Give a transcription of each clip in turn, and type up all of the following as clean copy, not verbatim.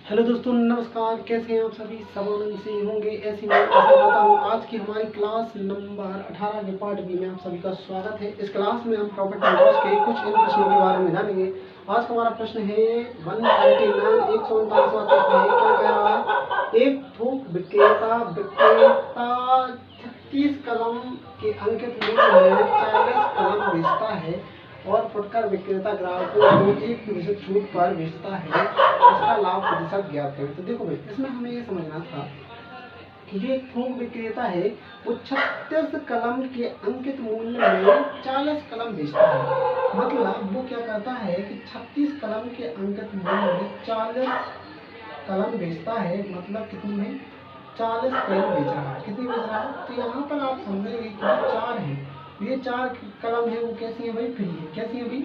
Hello दोस्तों, नमस्कार। कैसे हैं आप सभी? सब आनंद से होंगे ऐसी मैं आशा करता हूँ। आज की हमारी क्लास नंबर 18 के पार्ट बी में आप सभी का स्वागत है। इस क्लास में हम प्रॉपर्टी लॉस के कुछ इन प्रश्नों के बारे में जानेंगे। आज का हमारा प्रश्न है 139 149वां प्रश्न है। क्या कह रहा है? एक थोक विक्रेता 36 कलम के अंकित मूल्य में 40 कलम बेचता है और फुटकर विक्रेता ग्राहकों को 1% छूट पर बेचता है। इसका लाभ प्रतिशत ज्ञात करें। तो देखो भाई, इसमें हमें ये समझना था कि जो एक थोक विक्रेता है वो 36 कलम के अंकित मूल्य में 40 कलम बेचता है। मतलब वो क्या करता है कि 36 कलम के अंकित मूल्य में 40 कलम बेचता है। मतलब कितनी में 40 पेन बेच रहा है। कितनी बेच रहा है? तो यहाँ पर आप समझेंगे कि जो 4 है, ये 4 कलम है वो कैसी है भाई? फ्री है। कैसी है भाई?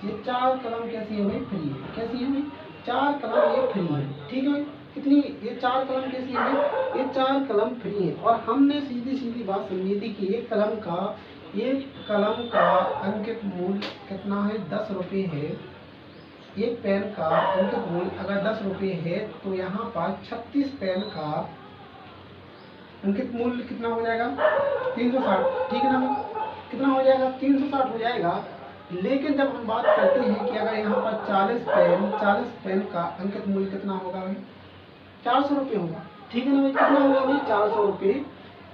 ये 4 कलम कैसी है भाई? फ्री है। कैसी है भाई? 4 कलम ये फ्री है। ठीक है भाई? कितनी? ये 4 कलम कैसी है भाई? ये 4 कलम फ्री है। और हमने सीधी सीधी बात समझी थी कि एक कलम का अंकित मूल्य कितना है? 10 रुपये है। एक पेन का अंकित मूल्य अगर 10 रुपये है तो यहाँ पर 36 पेन का अंकित मूल्य कितना हो जाएगा? 360। ठीक है ना भाई? कितना हो जाएगा? 360 हो जाएगा। लेकिन जब हम बात करते हैं कि अगर यहाँ पर 40 पेन का अंकित मूल्य कितना होगा भाई? 400 रुपये होगा। ठीक है ना भाई? कितना होगा भाई? 400 रुपये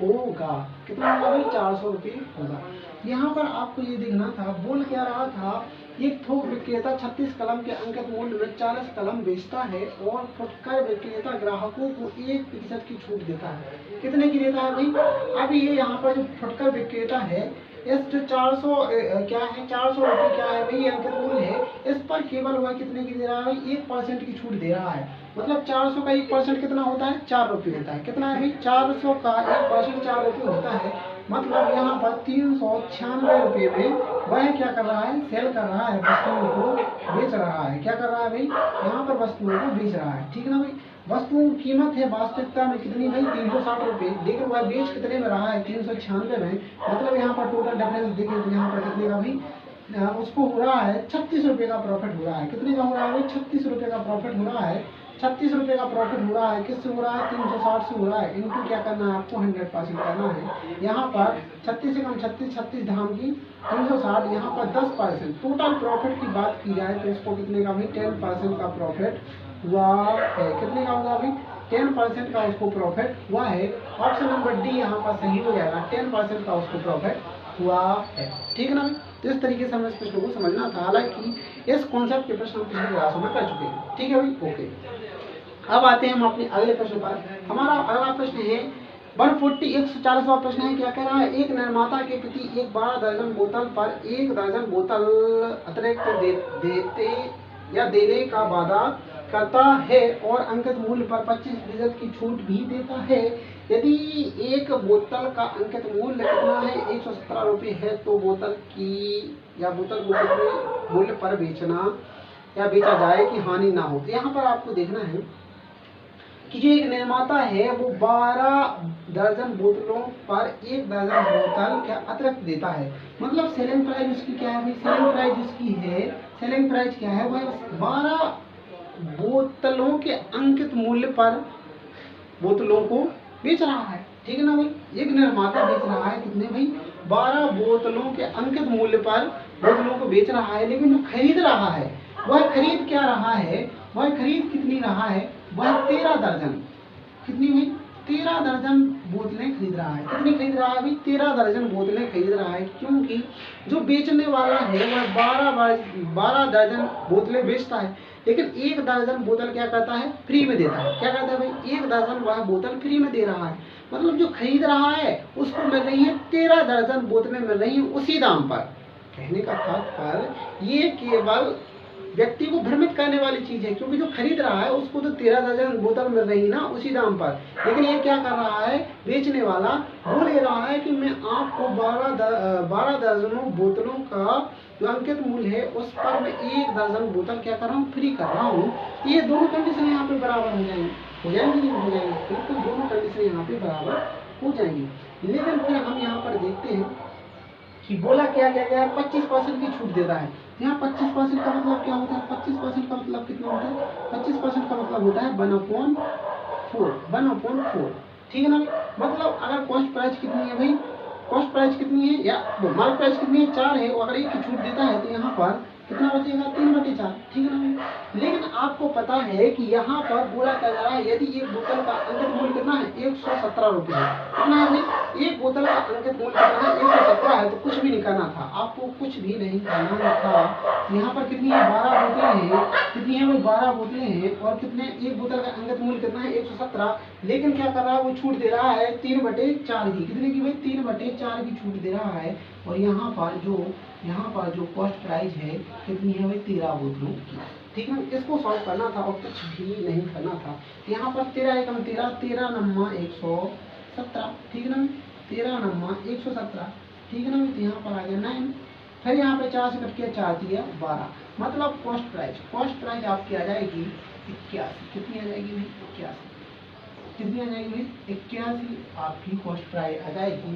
होगा। कितना होगा भाई? 400 रुपये होगा। यहाँ पर आपको ये देखना था, बोल क्या रहा था? एक थोक विक्रेता 36 कलम के अंकित मूल्य में 40 कलम बेचता है और फुटकर विक्रेता ग्राहकों को 1% की छूट देता है। कितने की देता है भाई? अब ये यहाँ पर जो फुटकर विक्रेता है, इस जो 400 क्या है, 400 रुपये क्या है भाई? अंकित मूल्य है। इस पर केवल वह कितने की दे रहा है भाई? 1% की छूट दे रहा है। मतलब 400 का 1% कितना होता है? 4 रुपये होता है। कितना है भाई? 400 का 1% 4 रुपये होता है। मतलब यहाँ पर 396 रुपये में वह क्या कर रहा है? सेल कर रहा है, वस्तुओं को बेच रहा है। क्या कर रहा है भाई? यहाँ पर वस्तुओं को बेच रहा है। ठीक है ना भाई? वस्तुओं की कीमत है वास्तविकता में कितनी भाई? 360 रुपये। लेकिन वह बेच कितने में रहा है? 396 में। मतलब यहाँ पर टोटल डिफरेंस देखिए तो यहाँ पर कितने का भाई? उसको हो रहा है 36 रुपये का प्रॉफिट हो रहा है। कितने का हो रहा है भाई? 36 रुपये का प्रॉफिट हो रहा है। 36 रुपये का प्रॉफिट हो रहा है। किससे हो रहा है? 360 से हो रहा है। इनको क्या करना है? आपको 100% करना है। यहाँ पर 36 से कम 36, 36 धाम की 360, यहाँ पर 10%। टोटल प्रॉफिट की बात की जाए तो इसको कितने का भाई? 10% का प्रॉफिट हुआ है। कितने का होगा भाई? 10% का उसको प्रॉफिट हुआ है। ऑप्शन नंबर डी यहाँ पर सही हो जाएगा। 10% का उसको प्रॉफिट हुआ है। ठीक है ना भाई? तो इस तरीके से हमें इस प्रश्न को समझना था। हालांकि इस कॉन्सेप्ट के प्रश्न हम पिछले क्लासों में कर चुके हैं। ठीक है भाई? ओके। अब आते हैं हम अपने अगले प्रश्न पर। हमारा अगला प्रश्न है 140वां प्रश्न है। क्या कह रहा है? एक निर्माता के प्रति एक 12 दर्जन बोतल पर 1 दर्जन बोतल अतिरिक्त देते या देने का वादा करता है और अंकित मूल्य पर 25% की छूट भी देता है। यदि एक बोतल का अंकित मूल्य कितना है? 117 रुपये है तो बोतल को कितने मूल्य पर बेचा जाए कि हानि ना हो? तो यहाँ पर आपको देखना है कि जो एक निर्माता है वो 12 दर्जन बोतलों पर 1 दर्जन बोतल क्या अतिरिक्त देता है। मतलब सेलिंग प्राइस उसकी क्या है भाई? सेलिंग प्राइस उसकी है, सेलिंग प्राइस क्या है? वह 12 बोतलों के अंकित मूल्य पर बोतलों को बेच रहा है। ठीक है ना भाई? एक निर्माता बेच रहा है कितने भाई? 12 बोतलों के अंकित मूल्य पर बोतलों को बेच रहा है। लेकिन जो खरीद रहा है वह खरीद क्या रहा है? वह खरीद कितनी रहा है? वह 13 दर्जन। कितनी भाई? 13 दर्जन बोतलें खरीद रहा है। कितनी खरीद रहा है भाई? 13 दर्जन बोतलें खरीद रहा है। क्योंकि जो बेचने वाला है वह 12 दर्जन बोतलें बेचता है, लेकिन 1 दर्जन बोतल क्या करता है? फ्री में देता है। क्या करता है भाई? 1 दर्जन वह बोतल फ्री में दे रहा है। मतलब जो खरीद रहा है उसको मिल रही है 13 दर्जन बोतलें मिल रही है उसी दाम पर। कहने का तात्पर्य ये केवल व्यक्ति को भ्रमित करने वाली चीज है, क्योंकि जो खरीद रहा है उसको तो 13 दर्जन बोतल मिल रही ना उसी दाम पर। लेकिन ये क्या कर रहा है? बेचने वाला वो ले रहा है कि मैं आपको 12 दर्जनों बोतलों का जो अंकित मूल्य है उस पर मैं 1 दर्जन बोतल क्या कर रहा हूँ? फ्री कर रहा हूँ। ये दोनों कंडीशन यहाँ पे बराबर हो जाएंगी। हो जाएंगी? नहीं हो जाएंगी? बिल्कुल दोनों कंडीशन यहाँ पे बराबर हो जाएंगी। लेकिन फिर हम यहाँ पर देखते हैं कि बोला क्या गया है 25% की छूट दे रहा है। यहाँ 25% का मतलब क्या होता है? 25% का मतलब कितना होता है? 25% का मतलब होता है 1/4। ठीक है ना भाई? मतलब अगर कॉस्ट प्राइस कितनी है भाई, कॉस्ट प्राइस कितनी है या मार्क प्राइस कितनी है 4 है, और अगर 1 की छूट देता है तो यहाँ पर कितना बचेगा? 3/4। ठीक है ना भाई? लेकिन आपको पता है कि यहाँ पर बोला क्या जा रहा है, यदि एक बोतल का अंकित मूल्य कितना है? 117 रुपये है। कितना है भाई? एक बोतल का अंकित मूल्य कितना है? 117 है। तो कुछ भी नहीं करना था आपको, कुछ भी नहीं करना था। यहाँ पर कितनी है? 12 बोतलें हैं। कितनी है भाई? 12 बोतलें हैं। और कितने, एक बोतल का अंकित मूल्य कितना है? 117। लेकिन क्या कर रहा है वो? छूट दे रहा है 3/4 की। कितने की भाई? 3/4 की छूट दे रहा है। और यहाँ पर जो कॉस्ट प्राइस है कितनी है भाई? 13 बोतलों की। ठीक है, इसको सॉल्व करना था और कुछ भी नहीं करना था। यहाँ पर 13 एकम 13, 13 नम्मा 117। ठीक है ना? 13 नम्मा 117। ठीक है ना? तो यहाँ पर आ गया 9। फिर यहाँ पे 4 से कट किया, 4 दिया 12। मतलब कॉस्ट प्राइस आपकी आ जाएगी 81। कितनी आ जाएगी भाई? 81। कितनी आ जाएगी भाई? 81 आपकी कॉस्ट प्राइस आ जाएगी।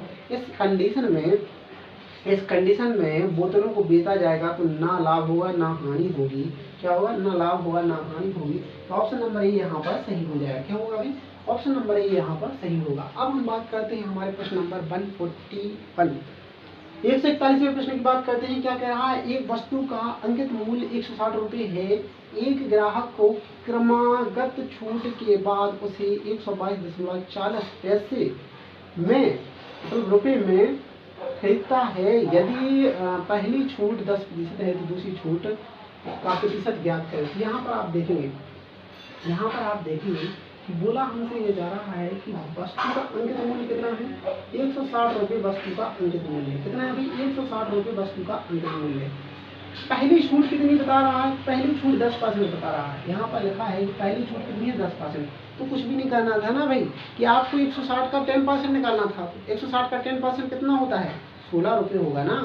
इस कंडीशन में बोतलों को बेचा जाएगा तो ना लाभ होगा ना हानि होगी। क्या होगा? ना लाभ होगा ना हानि होगी। तो ऑप्शन नंबर ए यहाँ पर सही हो जाएगा। क्या होगा भाई? ऑप्शन नंबर ए यहाँ पर सही होगा। अब हम बात करते हैं हमारे प्रश्न नंबर 141। 141वें प्रश्न की बात करते हैं। क्या कह रहा है? एक वस्तु का अंकित मूल्य 160 रुपये है। एक ग्राहक को क्रमागत छूट के बाद उसे 122.40 पैसे में रुपये में खरीदता है। यदि पहली छूट 10% है तो दूसरी छूट का प्रतिशत ज्ञात करें। तो यहाँ पर आप देखेंगे कि बोला हमसे ये जा रहा है कि वस्तु का अंकित मूल्य कितना है? 160 रुपये वस्तु का अंकित मूल्य है। कितना है भाई? 160 रुपये वस्तु का अंकित मूल्य है। पहली छूट कितनी बता रहा है? पहली छूट 10% बता रहा है। यहाँ पर लिखा है कि पहली छूट कितनी है? 10%। तो कुछ भी नहीं करना था ना भाई, कि आपको 160 का 10% निकालना था। 160 का 10% कितना होता है? 16 रुपये होगा ना।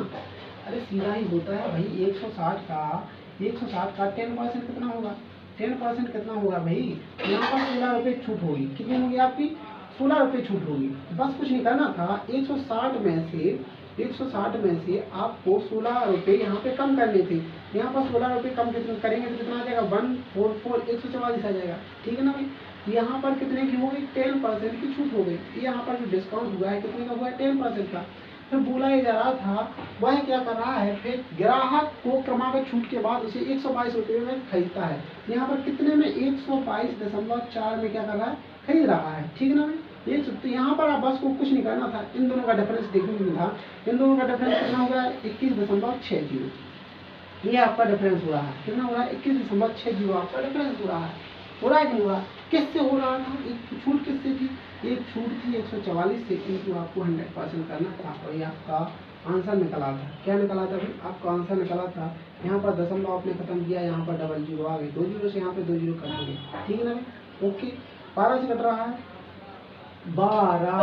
अरे सीधा ही होता है भाई। 160 का 10% कितना होगा? 10% कितना होगा भाई? यहाँ पर 16 रुपये छूट होगी। कितनी होगी आपकी? 16 रुपये छूट होगी। बस कुछ नहीं करना था। 160 में से आपको 16 रुपये यहाँ पे कम करने थे। यहाँ पर 16 रुपये कम करेंगे तो कितना आ जाएगा? 144, 144 आ जाएगा। ठीक है ना भाई? यहाँ पर कितने की हो गई? 10% की छूट हो गई। यहाँ पर जो डिस्काउंट हुआ है कितने का हुआ है? 10% का। फिर बोला ये जा रहा था वह क्या कर रहा है? फिर ग्राहक को क्रमागत छूट के बाद उसे 122 रुपये में खरीदता है। यहाँ पर कितने में? 122.4 में क्या कर रहा है? खरीद रहा है। ठीक है ना भाई? तो यहाँ पर आप बस को कुछ नहीं करना था, इन दोनों का डिफरेंस देखने को था। इन दोनों का डिफरेंस कितना होगा? 21.60। ये आपका डिफरेंस हो रहा है। कितना हो रहा है? 21.60 आपका डिफरेंस हो रहा है। हो रहा है कि नहीं हो रहा? किससे हो रहा था? एक छूट किससे थी? एक छूट थी 144 से, क्योंकि आपको 100% करना था। और ये आपका आंसर निकला था। क्या निकला था भाई? आपका आंसर निकला था। यहाँ पर दशमलव आपने खत्म किया, यहाँ पर डबल जीरो आ गए। 2 जीरो से यहाँ पे 2 जीरो कर देंगे। ठीक है ना भाई? ओके। 12 से कट रहा है 12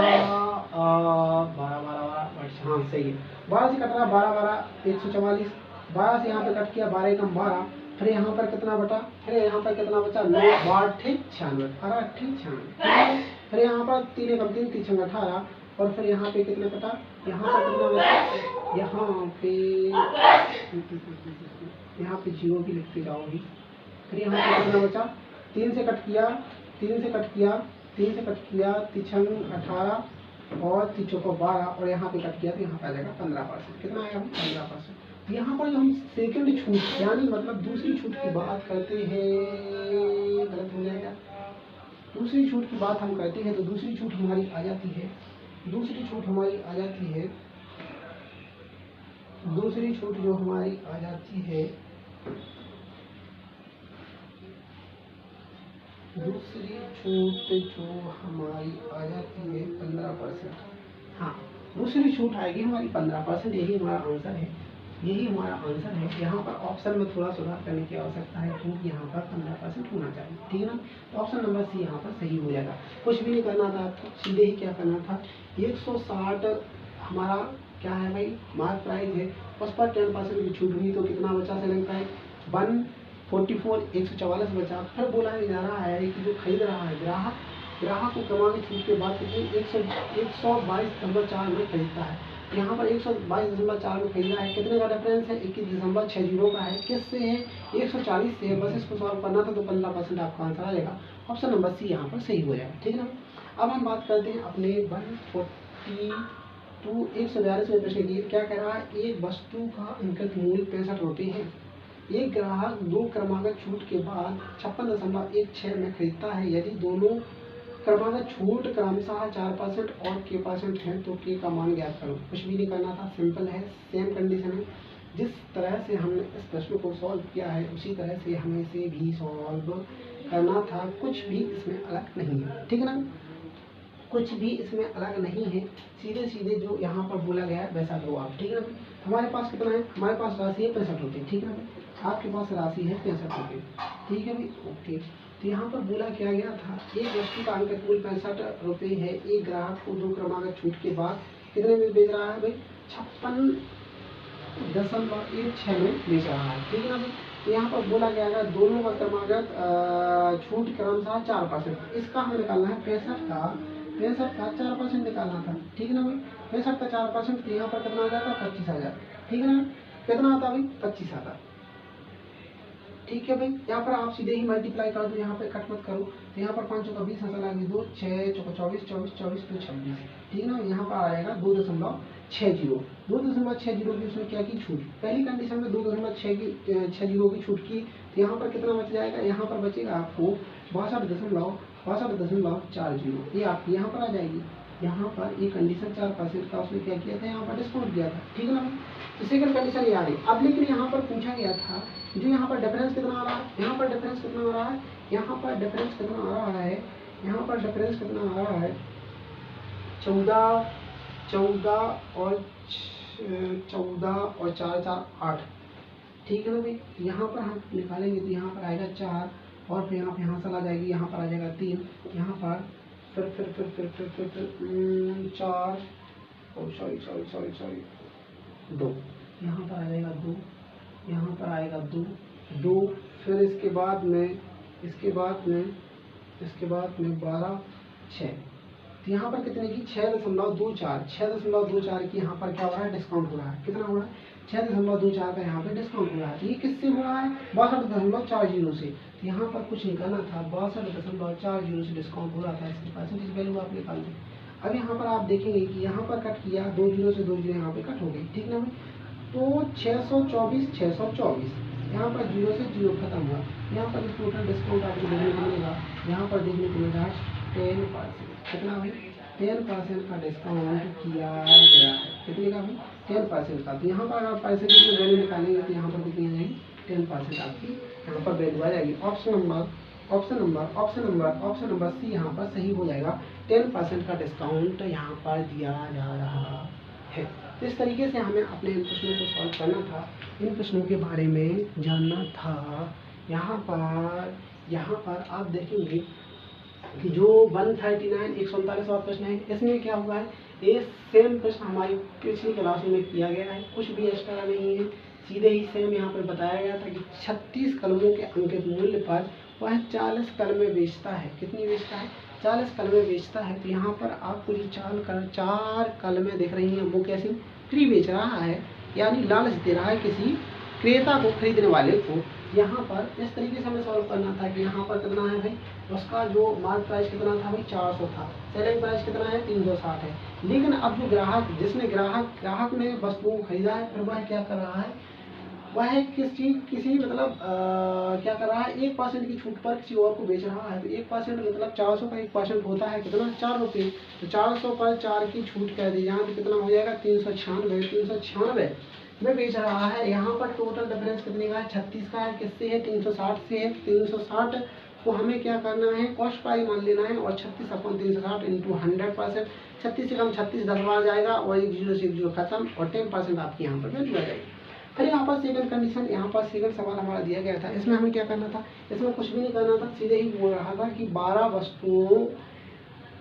हाँ सही है। 12 से कट रहा है 12 144। 12 से यहाँ पे कट किया, 12 एकम 12। फिर यहाँ पर कितना बचा? फिर यहाँ पर कितना बचा? 9 8 96, 18 96। फिर यहाँ पर 3 एकम 3, 3 छंग 18। और फिर यहाँ पे कितना कटा? यहाँ पर कितना बचा? यहाँ पे जीरो भी लिखते जाओगी। फिर यहाँ पे कितना बचा? 3 से कट किया, 3 से कट किया, 3 से कट किया, 3 18 और 3 चौको 12। और यहाँ पे कट किया तो यहाँ पे आ जाएगा 15%। कितना आएगा? 15%। यहाँ पर जो हम सेकंड छूट यानी मतलब दूसरी छूट की बात करते हैं, गलत हो जाएगा। दूसरी छूट की बात हम करते हैं तो दूसरी छूट हमारी आ जाती है। दूसरी छूट जो हमारी आ जाती है दूसरी छूट जो हमारी आ जाती है 15%। हाँ, दूसरी छूट आएगी हमारी 15%। यही हमारा आंसर है। यही हमारा आंसर है। यहाँ पर ऑप्शन में थोड़ा सुधार करने की आवश्यकता है, क्योंकि यहाँ पर 15% होना चाहिए। ठीक है ना? तो ऑप्शन नंबर सी यहाँ पर सही हो जाएगा। कुछ भी नहीं करना था आपको, सीधे ही क्या करना था? 160 हमारा क्या है भाई? मार्क प्राइस है। उस पर 10% की छूट हुई तो कितना बचा सेलिंग प्राइस? 144, 144 बचा। फिर बोला जा रहा है कि जो खरीद रहा है ग्राहक को क्रमागत छूट के बाद कितनी 122.4 में खरीदता है। यहाँ पर 122.4 में खरीदा है, कितने का डिफरेंस है, 21.60 का है, किससे है, 140 से है। बस इसको सॉल्व करना था तो 15% आपका आंसर आ जाएगा। ऑप्शन नंबर सी यहाँ पर सही हो जाएगा, ठीक है ना। अब हम बात करते हैं अपने 142 में प्रश्न की। क्या कह रहा है, एक वस्तु का अंकित मूल्य 65 रुपये है। एक ग्राहक 2 क्रमागत छूट के बाद 56.16 में खरीदता है। यदि दोनों क्रमागत छूट क्रमशः 4% और k% है तो k का मान ज्ञात करो। कुछ भी नहीं करना था, सिंपल है, सेम कंडीशन है। जिस तरह से हमने इस प्रश्न को सॉल्व किया है उसी तरह से हमें इसे भी सॉल्व करना था। कुछ भी इसमें अलग नहीं है, ठीक है ना, कुछ भी इसमें अलग नहीं है। सीधे सीधे जो यहाँ पर बोला गया है वैसा करो आप, ठीक है ना। हमारे पास कितना है, हमारे पास राशि है 65 रुपये, ठीक है ना। आपके पास राशि है 65 रुपये, ठीक है भाई, ओके। तो यहाँ पर बोला क्या गया था, एक वस्तु का अंकित मूल्य 65 रुपये है। एक ग्राहक को 2 क्रमागत छूट के बाद कितने में बेच रहा है भाई, 56.16 में बेच रहा है, ठीक है ना भाई। तो यहाँ पर बोला गया है दोनों का क्रमागत छूट क्रमशः 4%। इसका हमें निकालना है 65 का 4% निकालना था, ठीक है ना भाई। 65 का 4% यहाँ पर कितना आ जाता है, 25,000, ठीक है ना। कितना आता है भाई, 25,000, ठीक है भाई। यहाँ पर आप सीधे ही मल्टीप्लाई कर दो, यहाँ पे कट मत करो। तो यहाँ पर 5 चौका 20, हंसा लागे 2, 6 चौका 24, 24 24 तो 26, ठीक है ना। यहाँ पर आएगा 2.60 की उसने क्या की, छूट। पहली कंडीशन में 2.60 की छूट की, तो यहाँ पर कितना बच जाएगा, यहाँ पर बचेगा आपको 62.40। ये आपकी यहाँ पर आ जाएगी। यहाँ पर ये कंडीशन 4% का उसने क्या किया था, यहाँ पर डिस्काउंट दिया था, ठीक है ना। तो सेकंड कंडीशन ये आ गई। अब लेकिन यहाँ पर पूछा गया था जो यहाँ पर डिफरेंस कितना आ रहा है, यहाँ पर डिफरेंस कितना आ रहा है, यहाँ पर डिफरेंस कितना आ रहा है, यहाँ पर डिफरेंस कितना आ रहा है, 14 और 4 4 8, ठीक है ना भाई। यहाँ पर हम निकालेंगे तो यहाँ पर आएगा 4 और फिर यहाँ चला जाएगी, यहाँ पर आ जाएगा 3, यहाँ पर फिर 4 सॉरी 2, यहाँ पर आ जाएगा 2, यहाँ पर आएगा 2, फिर इसके बाद में 12 6। तो यहाँ पर कितने की 6.24 की यहाँ पर क्या हो रहा है, डिस्काउंट हो रहा है। कितना हो रहा है, 6.24 का यहाँ पे डिस्काउंट हो रहा है। तो ये किससे हो रहा है, 62.40 से। तो यहाँ पर कुछ निकालना था, 62.40 से डिस्काउंट हो रहा था। इसकी परसेंटेज वैल्यू आप निकाल दें। अब यहाँ पर आप देखेंगे कि यहाँ पर कट किया, 2 जीरो से 2 जीरो यहाँ पे कट हो गई, ठीक ना भाई। तो 624 यहाँ पर 0 से 0 खत्म हुआ। यहाँ पर टोटल डिस्काउंट आपको देखने को मिलेगा, यहाँ पर देखने को मिलेगा 10%। कितना भाई, 10% का डिस्काउंट किया गया है। कितने का भाई, 10% का। तो यहाँ पर आप परसेंटेज में वैल्यू निकालेंगे तो यहाँ पर कितनी आएगी, 10% आपकी यहाँ पर वैल्यू आ जाएगी। ऑप्शन नंबर सी यहाँ पर सही हो जाएगा। 10% का डिस्काउंट यहाँ पर दिया जा रहा है। तो इस तरीके से हमें अपने इन प्रश्नों को सॉल्व करना था, इन प्रश्नों के बारे में जानना था। यहाँ पर आप देखेंगे कि जो 139 प्रश्न है, इसमें क्या हुआ है, ये सेम प्रश्न हमारी पिछली क्लासों में किया गया है, कुछ भी एक्स्ट्रा नहीं है। सीधे ही सेम यहाँ पर बताया गया था कि 36 कलमों के अंकित मूल्य पर वह 40 कलमें बेचता है। कितनी बेचता है, 40 कलमें बेचता है। तो यहाँ पर आपको जो 4 कलमें दिख रही हैं वो कैसे फ्री बेच रहा है, यानी लालच दे रहा है किसी क्रेता को, खरीदने वाले को। यहाँ पर इस तरीके से हमें सॉल्व करना था कि यहाँ पर कितना है भाई, उसका जो मार्केट प्राइस कितना था भाई, 400 था, सेलिंग प्राइस कितना है, 360 है। लेकिन अब जो ग्राहक ने वस्तुओं को खरीदा है, फिर वह क्या कर रहा है, वह किसी मतलब क्या कर रहा है, 1% की छूट पर किसी और को बेच रहा है। तो 1% मतलब 400 का 1% होता है कितना, 4 रुपये। तो 400 पर 4 की छूट कह दी जाए तो कितना हो जाएगा, 396 में बेच रहा है। यहाँ पर टोटल डिफरेंस कितने का है, 36 का है। किससे है, 360 से है। 360 को हमें क्या करना है, कॉस्ट प्राइस मान लेना है, और 36/360 इंटू 100%। 36 से कम 36 10 बार जाएगा और 1 0 से 1 0 खत्म, और 10% आपकी यहाँ पर वैल्यू आ जाएगी। फिर यहाँ पर सेकंड कंडीशन, यहाँ पर सेकंड सवाल हमारा दिया गया था। इसमें हमें क्या करना था, इसमें कुछ भी नहीं करना था, सीधे ही बोल रहा था कि 12 वस्तुओं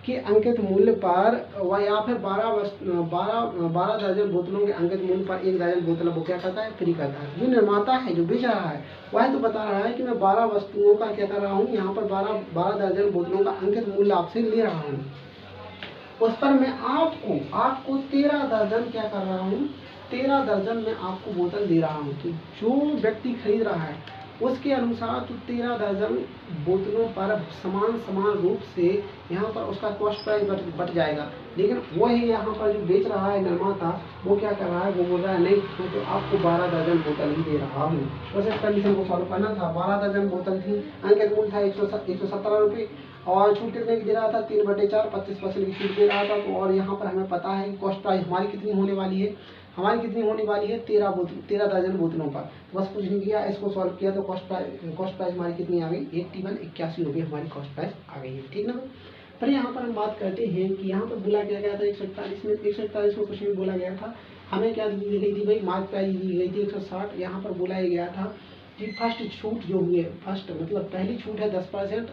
के अंकित मूल्य पर या फिर 12 दर्जन बोतलों के अंकित मूल्य पर 1 दर्जन बोतल वो क्या करता है, फ्री करता है। जो निर्माता है, जो बेच रहा है, वह तो बता रहा है कि मैं 12 वस्तुओं का क्या कर रहा हूँ, यहाँ पर 12 दर्जन बोतलों का अंकित मूल्य आपसे ले रहा हूँ। उस पर मैं आपको 13 दर्जन क्या कर रहा हूँ, 13 दर्जन में आपको बोतल दे रहा हूँ। तो जो व्यक्ति खरीद रहा है उसके अनुसार तो 13 दर्जन बोतलों पर समान रूप से यहाँ पर उसका कॉस्ट प्राइस बढ़ जाएगा। लेकिन वही यहाँ पर जो बेच रहा है निर्माता, वो क्या कर रहा है, वो बोल रहा है नहीं मैं तो आपको 12 दर्जन बोतल ही दे रहा हूँ। वैसे इस कंडीशन को सॉल्व करना था। 12 दर्जन बोतल थी, अंकित मूल्य था 117 रुपये और छूट कितने की दे रहा था, 3/4 25% की छूट दे रहा था। तो और यहाँ पर हमें पता है कि कॉस्ट प्राइस हमारी कितनी होने वाली है, 13 दर्जन बोतलों पर। बस कुछ नहीं किया, इसको सॉल्व किया तो कॉस्ट प्राइस हमारी कितनी आ गई, 81 रुपये हमारी कॉस्ट प्राइस आ गई है। ठीक ना। पर यहाँ पर हम बात करते हैं कि यहाँ पर बोला क्या गया था 141 में, 141 में कुछ भी बोला गया था, हमें क्या दी गई थी भाई, मार्क प्राइस दी गई थी 160। यहाँ पर बोला गया था कि फर्स्ट छूट जो हुई है, फर्स्ट मतलब पहली छूट है 10%,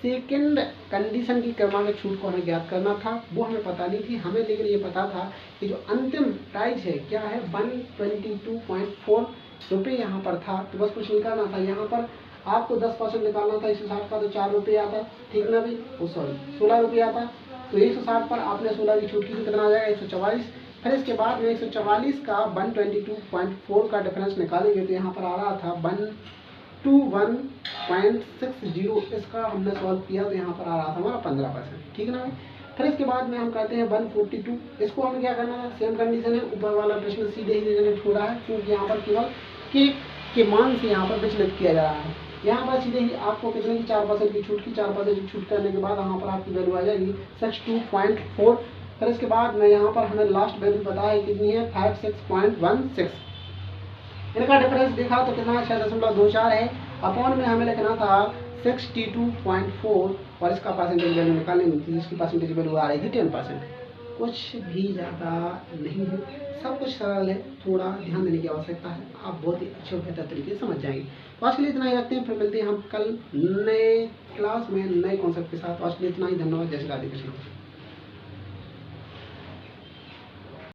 सेकेंड कंडीशन की क्रमांक छूट को हमें ज्ञात करना था, वो हमें पता नहीं थी हमें, लेकिन ये पता था कि जो अंतिम प्राइस है क्या है 122.4 रुपये यहाँ पर था। तो बस कुछ निकालना था, यहाँ पर आपको 10% निकालना था 160 का, तो 4 रुपये आता, ठीक ना भाई, वो सॉरी 16 रुपये आता। तो 160 पर आपने 16 की छूट की तो कितना आ जाएगा 144। फिर इसके बाद में 144 का 122.4 का डिफरेंस निकालेंगे तो यहाँ पर आ रहा था 121.60। इसका हमने सॉल्व किया तो यहाँ पर आ रहा था हमारा 15%, ठीक ना। फिर इसके बाद में हम कहते हैं 142, इसको हमें क्या करना था, सेम कंडीशन है, ऊपर वाला प्रश्न सीधे ही जनरेट हो रहा है क्योंकि यहाँ पर केवल के मान से यहाँ पर विचलित किया जा रहा है। यहाँ पर सीधे ही आपको कितने की 4% की छूट की, 4% की छूट करने के बाद यहाँ पर आपकी वैल्यू आ जाएगी 62.4। फिर इसके बाद में यहाँ पर हमें लास्ट वैल्यू पता है कितनी है 56.16। इनका डिफरेंस देखा तो कितना 6.24 है, अपॉन में हमें लिखना था 62.4 और इसका परसेंटेज वैल्यू निकालेंगे तो इसकी परसेंटेज वैल्यू आ रही थी 10%। कुछ भी ज़्यादा नहीं है, सब कुछ सरल है, थोड़ा ध्यान देने की आवश्यकता है, आप बहुत ही अच्छे और बेहतर तरीके से समझ जाएंगे। तो आज के लिए इतना ही रखते हैं, फिर मिलते हैं हम कल नए क्लास में नए कॉन्सेप्ट के साथ। आज के लिए इतना ही, धन्यवाद, जय श्री राधे कृष्ण।